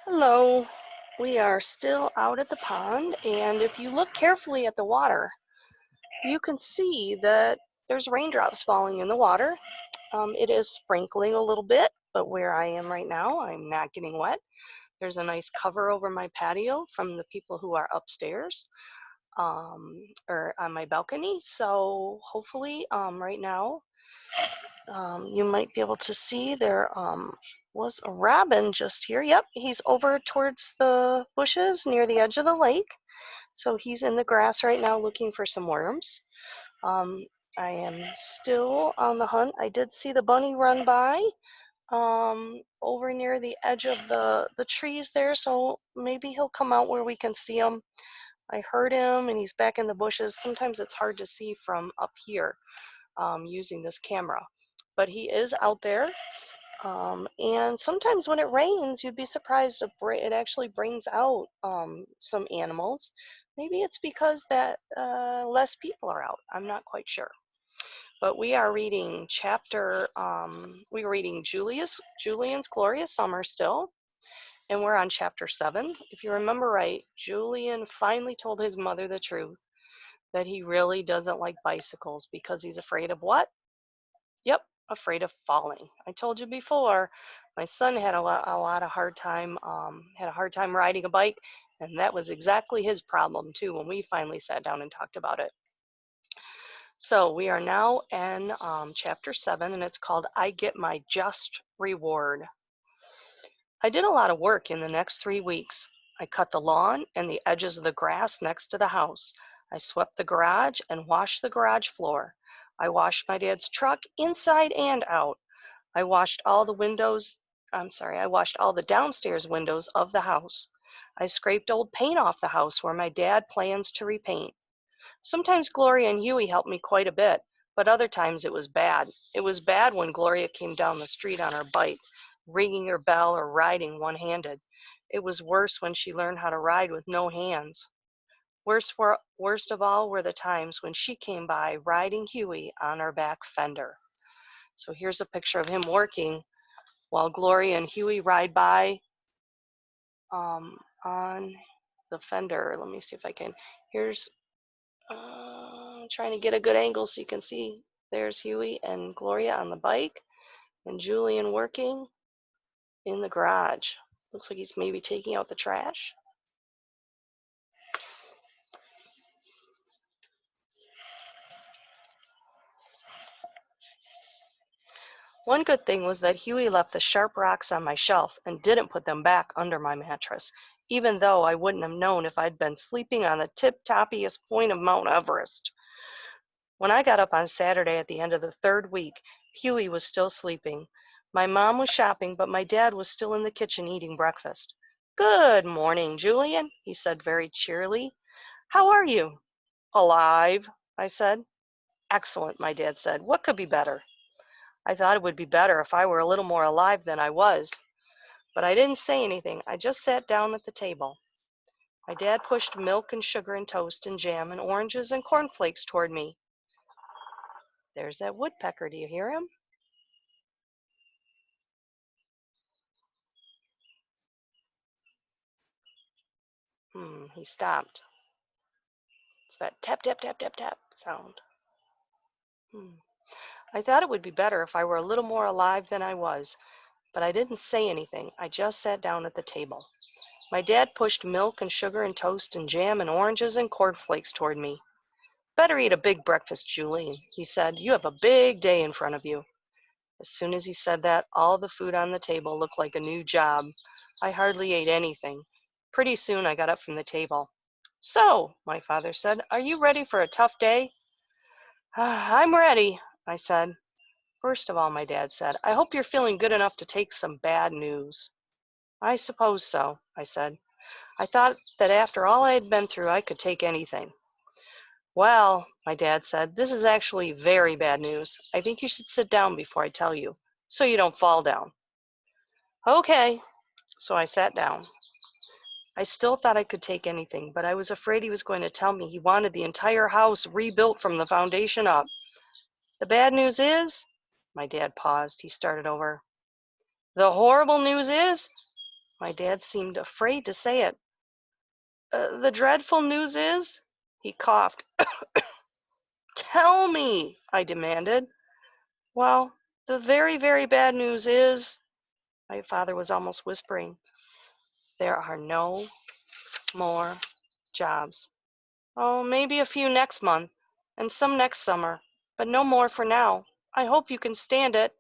Hello. We are still out at the pond, and if you look carefully at the water, you can see that there's raindrops falling in the water. It is sprinkling a little bit, but where I am right now, I'm not getting wet. There's a nice cover over my patio from the people who are upstairs or on my balcony. So hopefully, right now, you might be able to see there was a robin just here. Yep, he's over towards the bushes near the edge of the lake. So he's in the grass right now looking for some worms. Um, I am still on the hunt. I did see the bunny run by over near the edge of the trees there, so maybe he'll come out where we can see him. I heard him and he's back in the bushes. Sometimes it's hard to see from up here using this camera, but he is out there. And sometimes when it rains, you'd be surprised it actually brings out some animals. Maybe it's because that less people are out. I'm not quite sure. But we are reading we are reading Julian's Glorious Summer still, and we're on chapter 7. If you remember right, Julian finally told his mother the truth that he really doesn't like bicycles because he's afraid of what? Yep, afraid of falling. I told you before, my son had a lot of hard time, had a hard time riding a bike, and that was exactly his problem too when we finally sat down and talked about it. So we are now in chapter 7, and it's called I Get My Just Reward. I did a lot of work in the next 3 weeks. I cut the lawn and the edges of the grass next to the house. I swept the garage and washed the garage floor. I washed my dad's truck inside and out. I washed all the downstairs windows of the house. I scraped old paint off the house where my dad plans to repaint. Sometimes Gloria and Huey helped me quite a bit, but other times it was bad. It was bad when Gloria came down the street on her bike, ringing her bell or riding one-handed. It was worse when she learned how to ride with no hands. Worst of all were the times when she came by riding Huey on her back fender. So here's a picture of him working while Gloria and Huey ride by on the fender. Let me see if I can. Here's trying to get a good angle so you can see. There's Huey and Gloria on the bike, and Julian working in the garage. Looks like he's maybe taking out the trash. One good thing was that Huey left the sharp rocks on my shelf and didn't put them back under my mattress, even though I wouldn't have known if I'd been sleeping on the tip-toppiest point of Mount Everest. When I got up on Saturday at the end of the 3rd week, Huey was still sleeping. My mom was shopping, but my dad was still in the kitchen eating breakfast. "Good morning, Julian," he said very cheerily. "How are you?" "Alive," I said. "Excellent," my dad said. "What could be better?" I thought it would be better if I were a little more alive than I was. But I didn't say anything. I just sat down at the table. My dad pushed milk and sugar and toast and jam and oranges and cornflakes toward me. There's that woodpecker. Do you hear him? He stopped. It's that tap, tap, tap, tap, tap sound. I thought it would be better if I were a little more alive than I was, but I didn't say anything. I just sat down at the table. My dad pushed milk and sugar and toast and jam and oranges and cornflakes toward me. "Better eat a big breakfast, Julian," he said. "You have a big day in front of you." As soon as he said that, all the food on the table looked like a new job. I hardly ate anything. Pretty soon I got up from the table. "So," my father said, "are you ready for a tough day?" "I'm ready," I said. "First of all," my dad said, "I hope you're feeling good enough to take some bad news." "I suppose so," I said. I thought that after all I had been through, I could take anything. "Well," my dad said, "this is actually very bad news. I think you should sit down before I tell you, so you don't fall down." "Okay." So I sat down. I still thought I could take anything, but I was afraid he was going to tell me he wanted the entire house rebuilt from the foundation up. "The bad news is," my dad paused. He started over. "The horrible news is My dad seemed afraid to say it. The dreadful news is, he coughed. Tell me, I demanded. Well, the very, very bad news is, my father was almost whispering, there are no more jobs. Oh, maybe a few next month and some next summer, but no more for now. I hope you can stand it.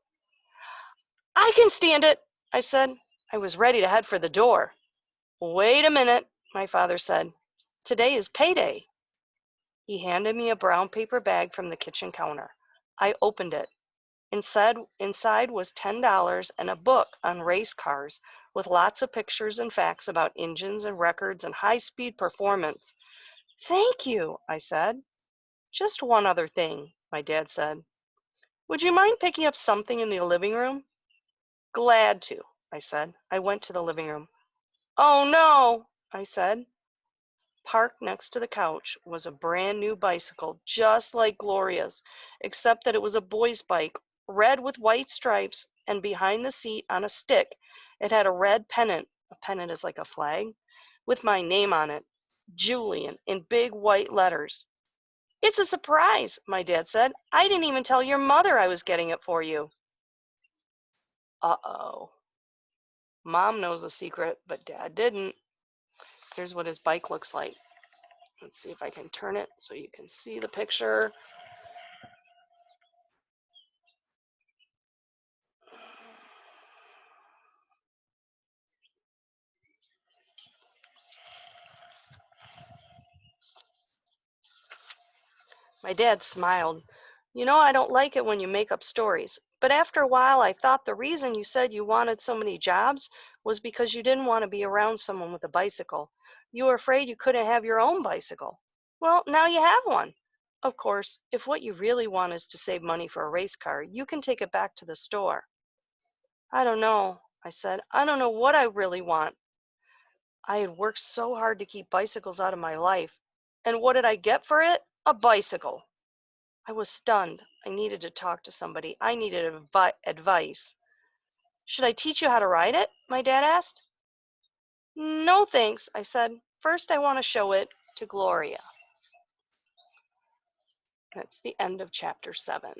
I can stand it, I said. I was ready to head for the door. Wait a minute, my father said. Today is payday. He handed me a brown paper bag from the kitchen counter. I opened it. Inside was $10 and a book on race cars with lots of pictures and facts about engines and records and high-speed performance. Thank you, I said. Just one other thing, my dad said. Would you mind picking up something in the living room? Glad to, I said. I went to the living room. Oh no, I said. Parked next to the couch was a brand new bicycle, just like Gloria's, except that it was a boy's bike, red with white stripes, and behind the seat on a stick, it had a red pennant. A pennant is like a flag, with my name on it, Julian, in big white letters. It's a surprise, my dad said. I didn't even tell your mother I was getting it for you. Uh-oh. Mom knows the secret, but Dad didn't. Here's what his bike looks like. Let's see if I can turn it so you can see the picture. My dad smiled. You know, I don't like it when you make up stories, but after a while I thought the reason you said you wanted so many jobs was because you didn't want to be around someone with a bicycle. You were afraid you couldn't have your own bicycle. Well, now you have one. Of course, if what you really want is to save money for a race car, you can take it back to the store. I don't know, I said. I don't know what I really want. I had worked so hard to keep bicycles out of my life. And what did I get for it? A bicycle. I was stunned. I needed to talk to somebody. I needed advice. Should I teach you how to ride it? My dad asked. No, thanks, I said. First, I want to show it to Gloria. That's the end of chapter 7.